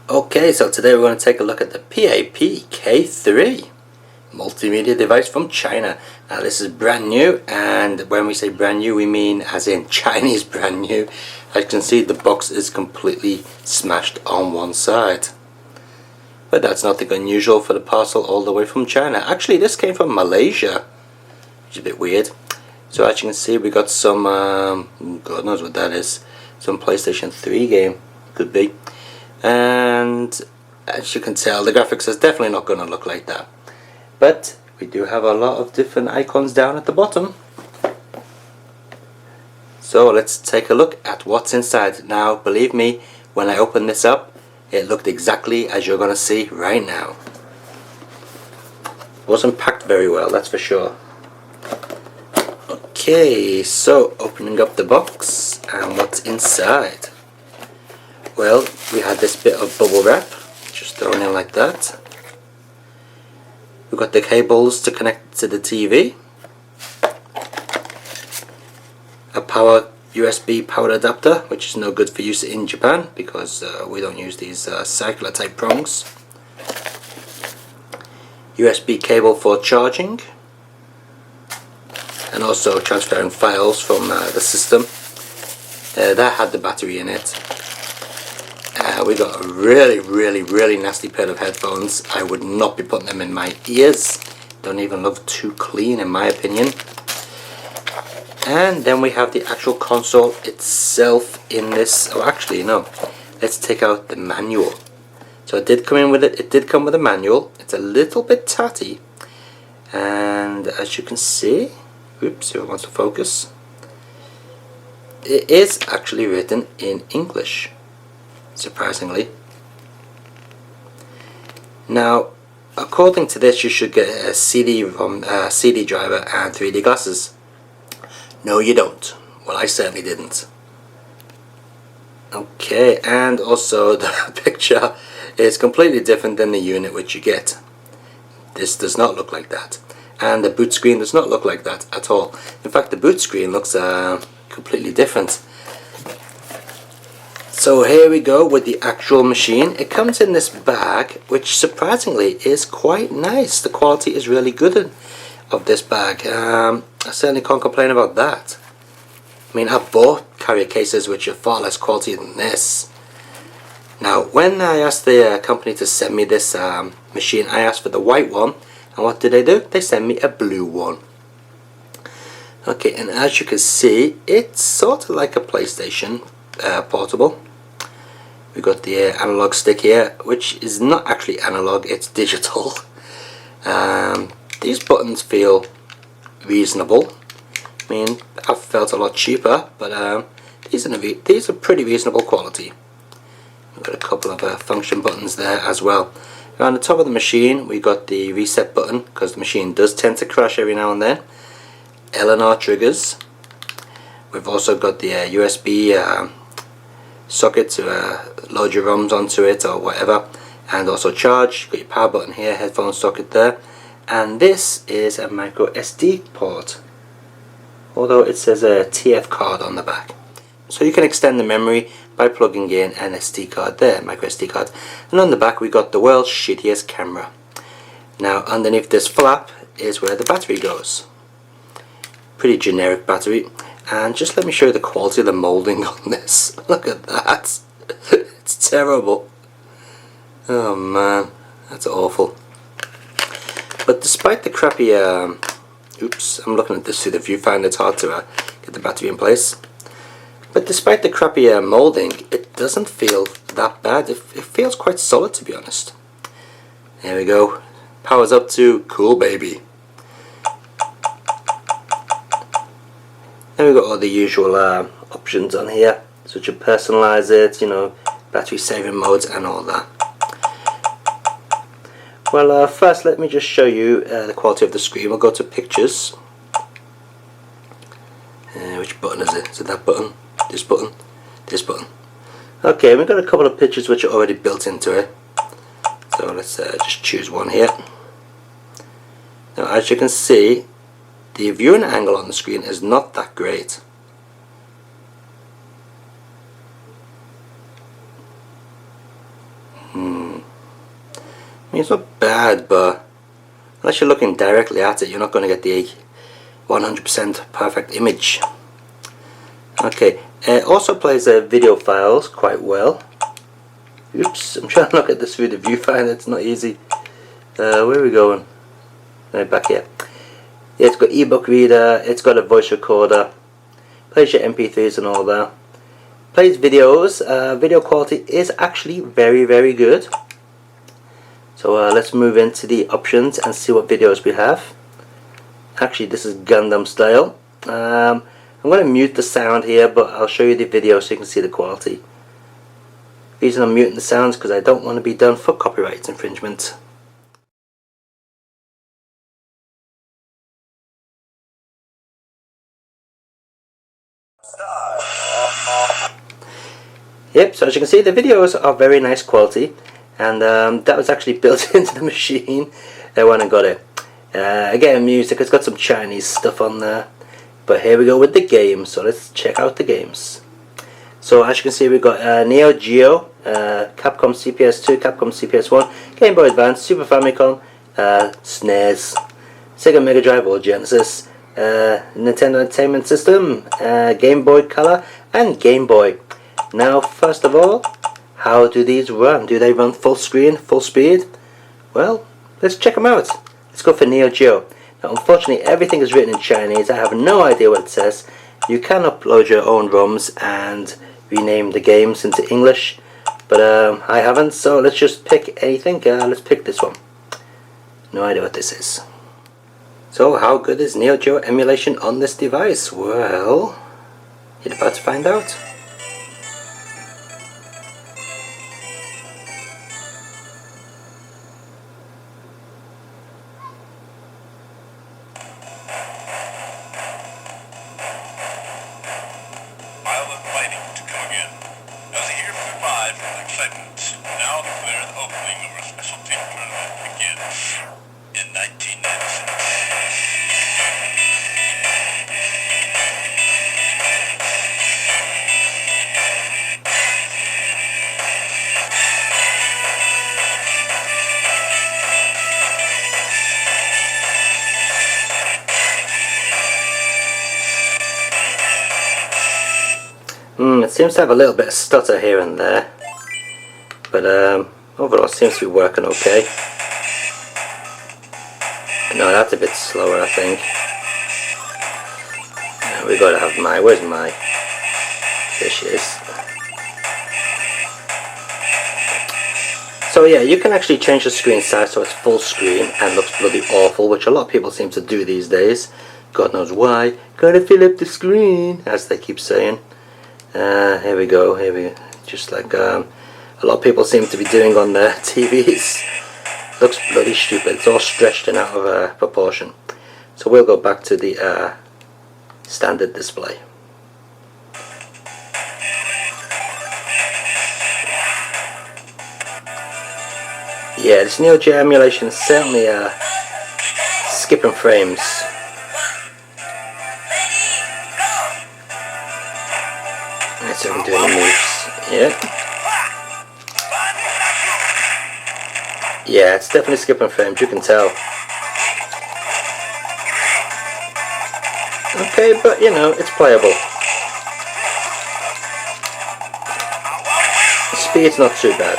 Okay, so today we're going to take a look at the PAP K III 3 multimedia device from China. Now this is brand new, and when we say brand new we mean as in Chinese brand new. As you can see, the box is completely smashed on one side. But that's nothing unusual for the parcel all the way from China. Actually, this came from Malaysia, which is a bit weird. So as you can see, we got some, God knows what that is, some PlayStation 3 game, could be. And as you can tell, the graphics is definitely not going to look like that. But we do have a lot of different icons down at the bottom. So let's take a look at what's inside. Now, believe me, when I open this up, it looked exactly as you're going to see right now. It wasn't packed very well, that's for sure. Okay, so opening up the box, and what's inside? Well, we had this bit of bubble wrap, just thrown in like that. We've got the cables to connect to the TV. A power USB power adapter, which is no good for use in Japan because we don't use these circular type prongs. USB cable for charging, and also transferring files from the system. That had the battery in it. We got a really nasty pair of headphones. I would not be putting them in my ears. Don't even look too clean in my opinion. And then we have the actual console itself in this. Oh, actually no. Let's take out the manual. So it did come in with it. It did come with a manual. It's a little bit tatty, and as you can see, oops, if it wants to focus, it is actually written in English, surprisingly. Now, according to this, you should get a CD driver and 3D glasses. No, you don't. Well, I certainly didn't. Okay, and also the picture is completely different than the unit which you get. This does not look like that, and the boot screen does not look like that at all. In fact, the boot screen looks completely different. So here we go with the actual machine. It comes in this bag, which surprisingly is quite nice. The quality is really good of this bag. I certainly can't complain about that. I mean, I've bought carrier cases which are far less quality than this. Now, when I asked the company to send me this machine, I asked for the white one, and what did they do? They sent me a blue one. Okay, and as you can see, it's sort of like a PlayStation portable. We've got the analog stick here, which is not actually analog, it's digital. These buttons feel reasonable. I mean, I've felt a lot cheaper, but these are pretty reasonable quality. We've got a couple of function buttons there as well. Around the top of the machine, we got the reset button, because the machine does tend to crash every now and then. L and R triggers. We've also got the USB socket to load your ROMs onto it or whatever, and also charge. You've got your power button here, headphone socket there, and this is a micro SD port, although it says a TF card on the back. So you can extend the memory by plugging in an SD card there, micro SD card. And on the back we got the world's shittiest camera. Now underneath this flap is where the battery goes. Pretty generic battery. And just let me show you the quality of the moulding on this. Look at that. It's terrible. Oh man, that's awful. But despite the crappy, oops, I'm looking at this through the viewfinder, it's hard to get the battery in place. But despite the crappy moulding, it doesn't feel that bad. It feels quite solid, to be honest. There we go. Powers up to cool baby. Then we've got all the usual options on here, such as personalize it, you know, battery saving modes and all that. Well, first let me just show you the quality of the screen. We'll go to pictures. Which button is it? Is it that button? This button? This button. Okay, we've got a couple of pictures which are already built into it. So let's just choose one here. Now as you can see, the viewing angle on the screen is not that great. I mean, it's not bad, but unless you're looking directly at it, you're not going to get the 100% perfect image. Okay, it also plays video files quite well. Oops, I'm trying to look at this through the viewfinder, it's not easy. Where are we going? Right, back here. Yeah, it's got ebook reader, it's got a voice recorder, plays your MP3s and all that. Plays videos. Video quality is actually very good. So let's move into the options and see what videos we have. Actually, this is Gundam style. I'm going to mute the sound here, but I'll show you the video so you can see the quality. The reason I'm muting the sounds because I don't want to be done for copyright infringement. Yep, so as you can see, the videos are very nice quality, and that was actually built into the machine when I got it. Again, music, it's got some Chinese stuff on there, but here we go with the games, so let's check out the games. So as you can see, we've got Neo Geo, Capcom CPS2, Capcom CPS1, Gameboy Advance, Super Famicom, SNES, Sega Mega Drive or Genesis, Nintendo Entertainment System, Game Boy Color, and Game Boy. Now, first of all, how do these run? Do they run full screen, full speed? Well, let's check them out. Let's go for Neo Geo. Now, unfortunately, everything is written in Chinese. I have no idea what it says. You can upload your own ROMs and rename the games into English, but I haven't, so let's just pick anything. Let's pick this one. No idea what this is. So, how good is Neo Geo emulation on this device? Well, you're about to find out. Now declare the opening of our special team tournament begins in 1996. It seems to have a little bit of stutter here and there, but overall it seems to be working okay. No, that's a bit slower, I think. We gotta have my. Where's my? There she is. So yeah, you can actually change the screen size so it's full screen and looks bloody awful, which a lot of people seem to do these days. God knows why. Gotta fill up the screen, as they keep saying. Here we go, just like a lot of people seem to be doing on their TVs. Looks bloody stupid, it's all stretched and out of proportion. So we'll go back to the standard display. Yeah, this Neo Geo emulation is certainly skipping frames. Let's see if we can do any moves. Yeah, it's definitely skipping frames, you can tell. Okay, but you know, it's playable. The speed's not too bad.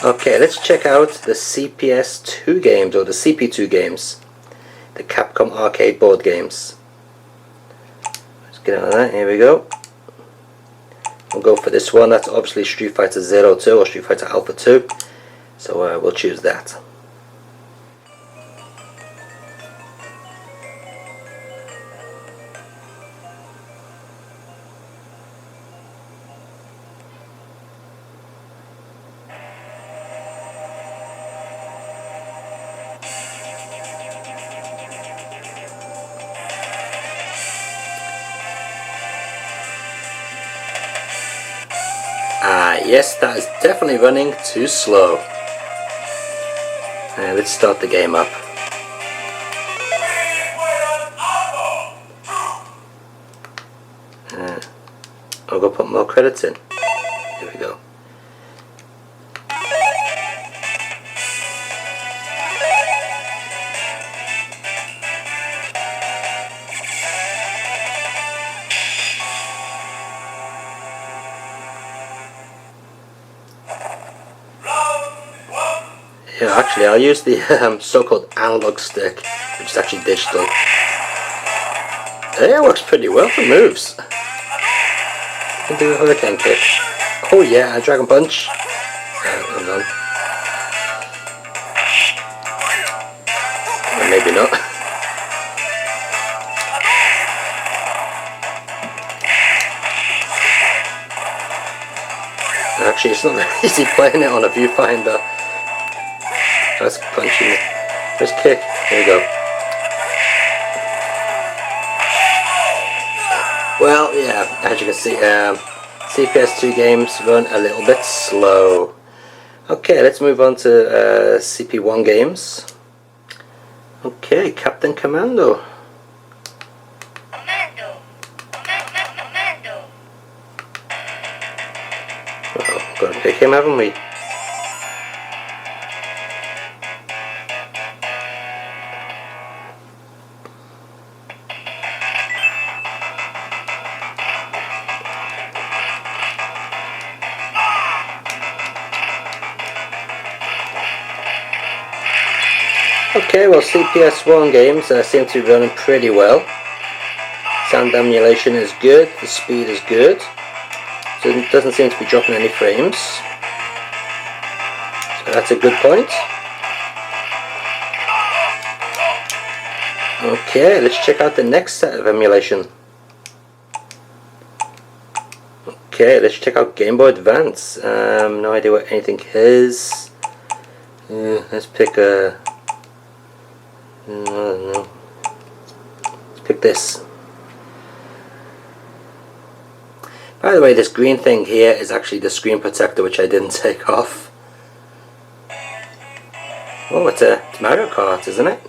Okay, let's check out the CPS2 games, or the CP2 games. The Capcom arcade board games. Let's get on that, here we go. We'll go for this one, that's obviously Street Fighter 02 or Street Fighter Alpha 2. So we'll choose that. Yes, that is definitely running too slow. Let's start the game up. I'll go put more credits in. Here we go. Yeah, actually I'll use the so-called analog stick, which is actually digital. Yeah, it works pretty well for moves. You can do a hurricane kick. Oh yeah, a dragon punch. Hold on. Or maybe not. Actually, it's not very easy playing it on a viewfinder. That's punching. Just kick. There we go. Well, yeah, as you can see, CPS2 games run a little bit slow. Okay, let's move on to CP1 games. Okay, Captain Commando. Commando. Commando. Oh, got to pick him, haven't we? Okay, well, CPS1 games seem to be running pretty well. Sound emulation is good, the speed is good, so it doesn't seem to be dropping any frames. So that's a good point. Okay, let's check out the next set of emulation. Okay, let's check out Gameboy Advance. No idea what anything is. Let's pick a... I don't know. Let's pick this. By the way, this green thing here is actually the screen protector, which I didn't take off. Oh, it's Mario Kart, isn't it?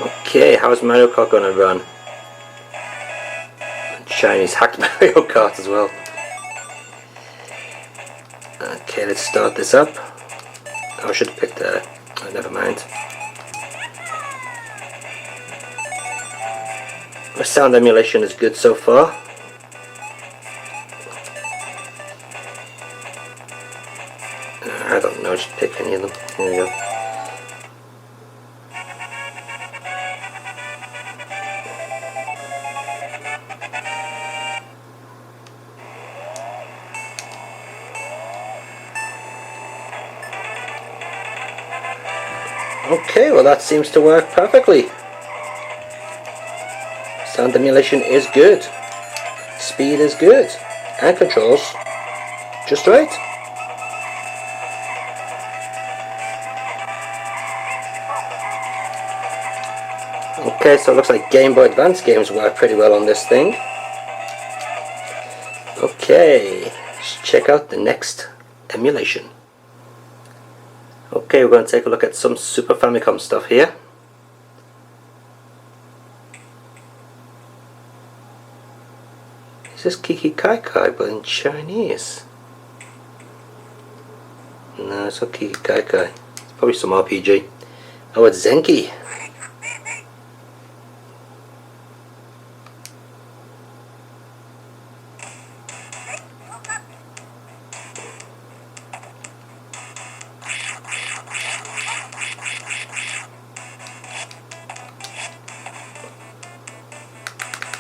Okay, how's Mario Kart gonna run? Chinese hacked Mario Kart as well. Okay, let's start this up. Oh, I should have picked oh, never mind. The sound emulation is good so far. I don't know, just pick any of them. Here we go. Okay, well that seems to work perfectly. Sound emulation is good. Speed is good. And controls just right. Okay, so it looks like Game Boy Advance games work pretty well on this thing. Okay, let's check out the next emulation. Okay, we're going to take a look at some Super Famicom stuff here. Is this Kiki Kai Kai but in Chinese? No, it's not Kiki Kai Kai. It's probably some RPG. Oh, it's Zenki.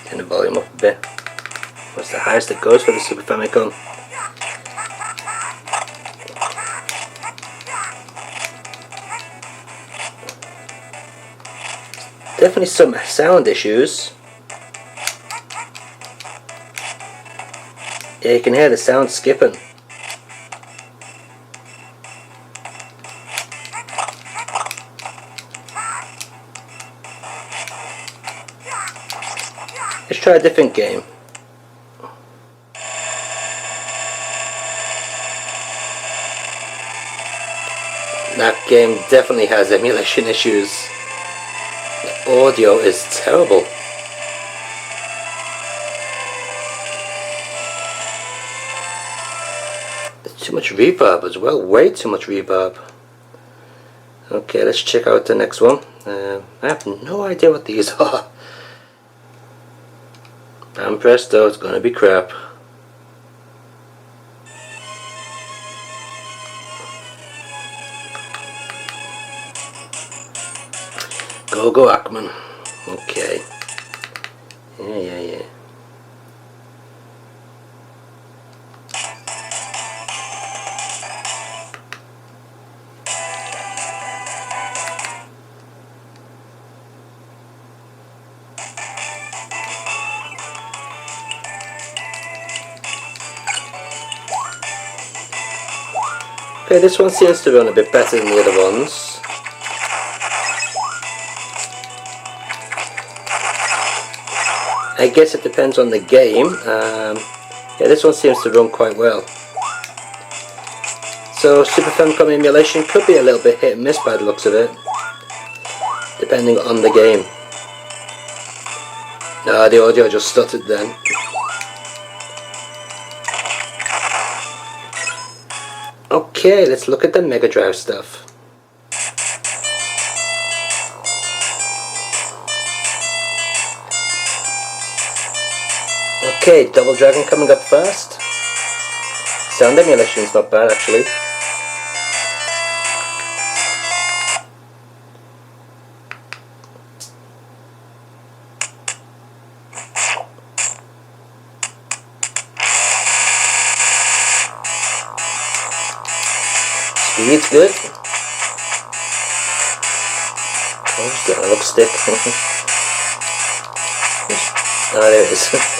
Turn the volume up a bit. What's the highest it goes for the Super Famicom? Definitely some sound issues. Yeah, you can hear the sound skipping. Let's try a different game. That game definitely has emulation issues. The audio is terrible. There's too much reverb as well, way too much reverb. Okay, let's check out the next one. I have no idea what these are. And presto, it's gonna be crap. Logo Ackman. Okay. Yeah. Okay, this one seems to run a bit better than the other ones. I guess it depends on the game. Yeah, this one seems to run quite well. So Super Famicom emulation could be a little bit hit and miss by the looks of it, depending on the game. No, the audio just stuttered then. Okay, let's look at the Mega Drive stuff. Okay, Double Dragon coming up first. Sound emulation is not bad actually. Speed's good. Oh, just got a look stick. Ah, there it is.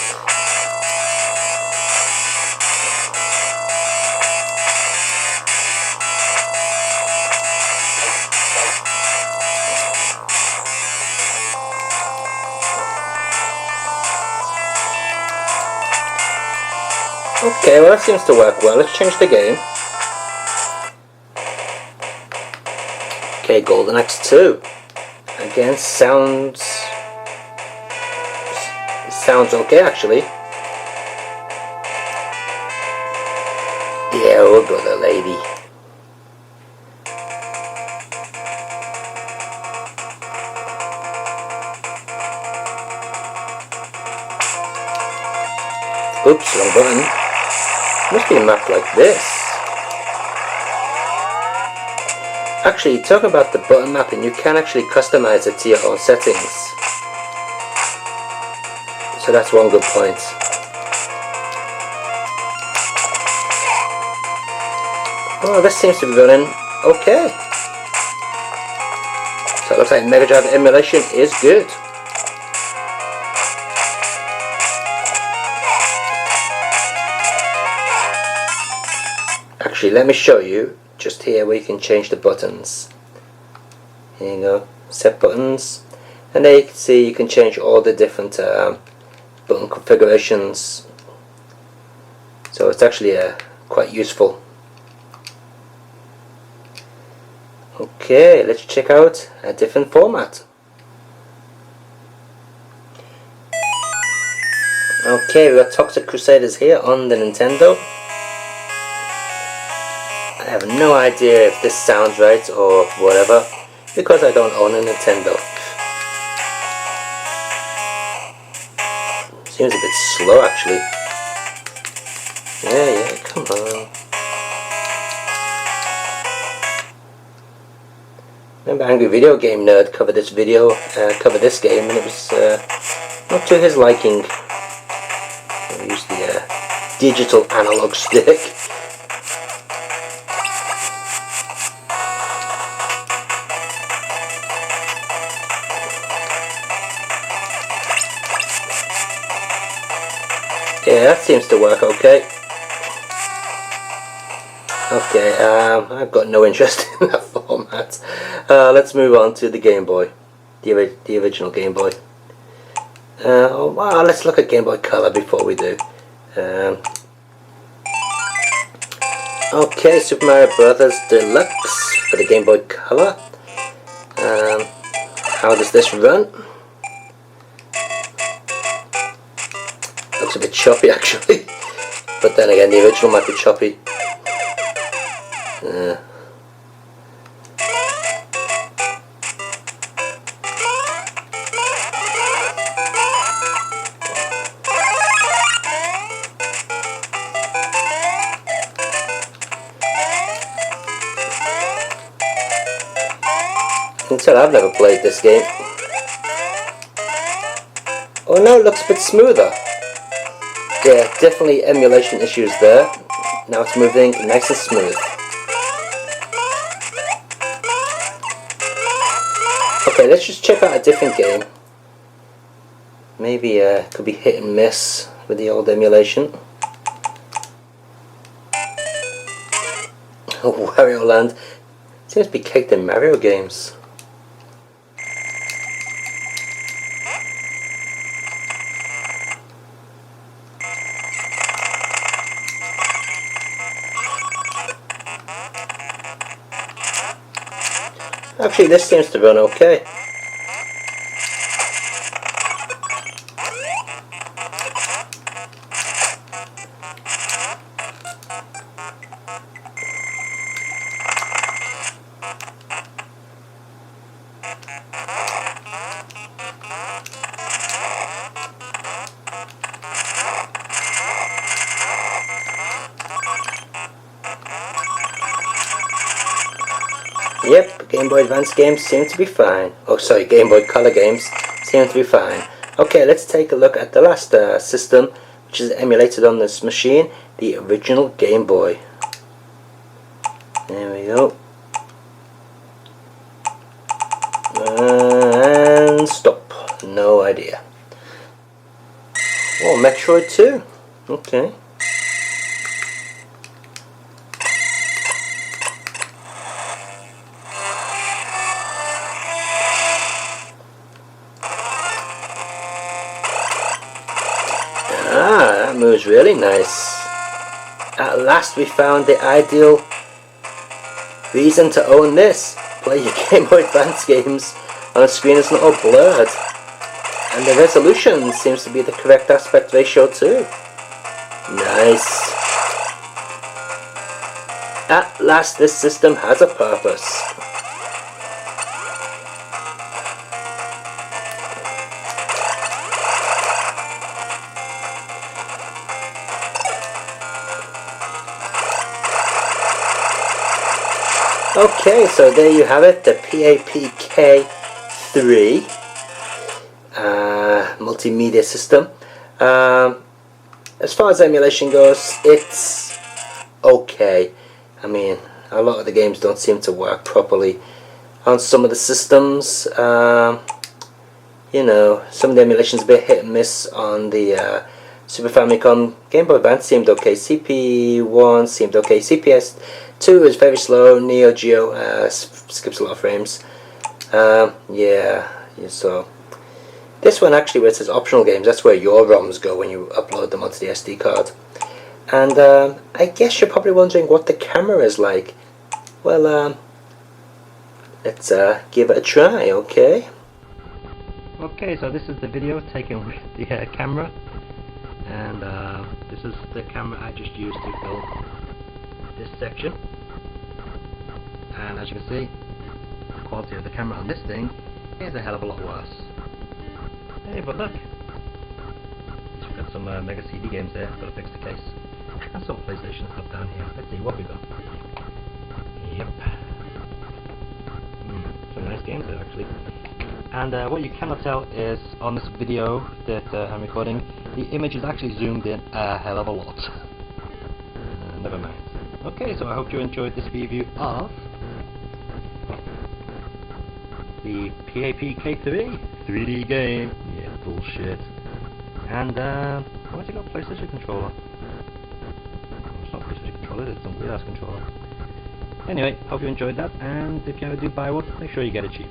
Okay, well that seems to work well. Let's change the game. Okay, Golden Axe 2. Again, sounds okay actually. Yeah, oh brother lady. Oops, wrong button. Must be a map like this. Actually, talking about the button mapping, you can actually customize it to your own settings. So that's one good point. Oh, this seems to be running okay. So it looks like Mega Drive emulation is good. Actually, let me show you just here where you can change the buttons. Here you go, set buttons, and there you can see you can change all the different button configurations. So it's actually quite useful. Okay, let's check out a different format. Okay, we got Toxic Crusaders here on the Nintendo. I have no idea if this sounds right or whatever, because I don't own a Nintendo. Seems a bit slow actually. Yeah, come on. Remember Angry Video Game Nerd covered this game, and it was not to his liking. I used the digital analog stick. Yeah, that seems to work okay. Okay, I've got no interest in that format. Let's move on to the Game Boy, the original Game Boy. Well, let's look at Game Boy Color before we do. Okay, Super Mario Brothers Deluxe for the Game Boy Color. How does this run? Looks a bit choppy actually, but then again the original might be choppy. Until I've never played this game. Oh no, it looks a bit smoother. Yeah, definitely emulation issues there. Now it's moving nice and smooth. Okay, let's just check out a different game. Maybe it could be hit and miss with the old emulation. Oh, Wario Land seems to be caked in Mario games. Actually, this seems to run okay. Yep, Game Boy Advance games seem to be fine. Oh sorry, Game Boy Color games seem to be fine. Okay, let's take a look at the last system, which is emulated on this machine, the original Game Boy. There we go. And stop. No idea. Oh, Metroid 2. Okay. Ah, that moves really nice. At last we found the ideal reason to own this. Play your Game Boy Advance games on a screen that's not all blurred. And the resolution seems to be the correct aspect ratio too. Nice. At last this system has a purpose. Okay, so there you have it, the PAP K III multimedia system. As far as emulation goes, it's okay. I mean, a lot of the games don't seem to work properly on some of the systems. You know, some of the emulation's a bit hit and miss on the Super Famicom. Game Boy Advance seemed okay, CP1 seemed okay, CPS2 is very slow, Neo Geo skips a lot of frames. Yeah, so this one actually, where it says optional games, that's where your ROMs go when you upload them onto the SD card. And I guess you're probably wondering what the camera is like. Well, let's give it a try, okay? Okay, so this is the video taken with the camera, and this is the camera I just used to film this section. And as you can see, the quality of the camera on this thing is a hell of a lot worse. Hey, but look, we've got some Mega CD games there. Got to fix the case. And some PlayStation stuff down here. Let's see what we got. Yep. Some nice games there actually. And what you cannot tell is on this video that I'm recording, the image is actually zoomed in a hell of a lot. Never mind. Okay, so I hope you enjoyed this review of the PAP K III 3D game. Yeah, bullshit. And why has it got a PlayStation controller? It's not a PlayStation controller, it's some weird ass controller. Anyway, hope you enjoyed that, and if you ever do buy one, make sure you get it cheap.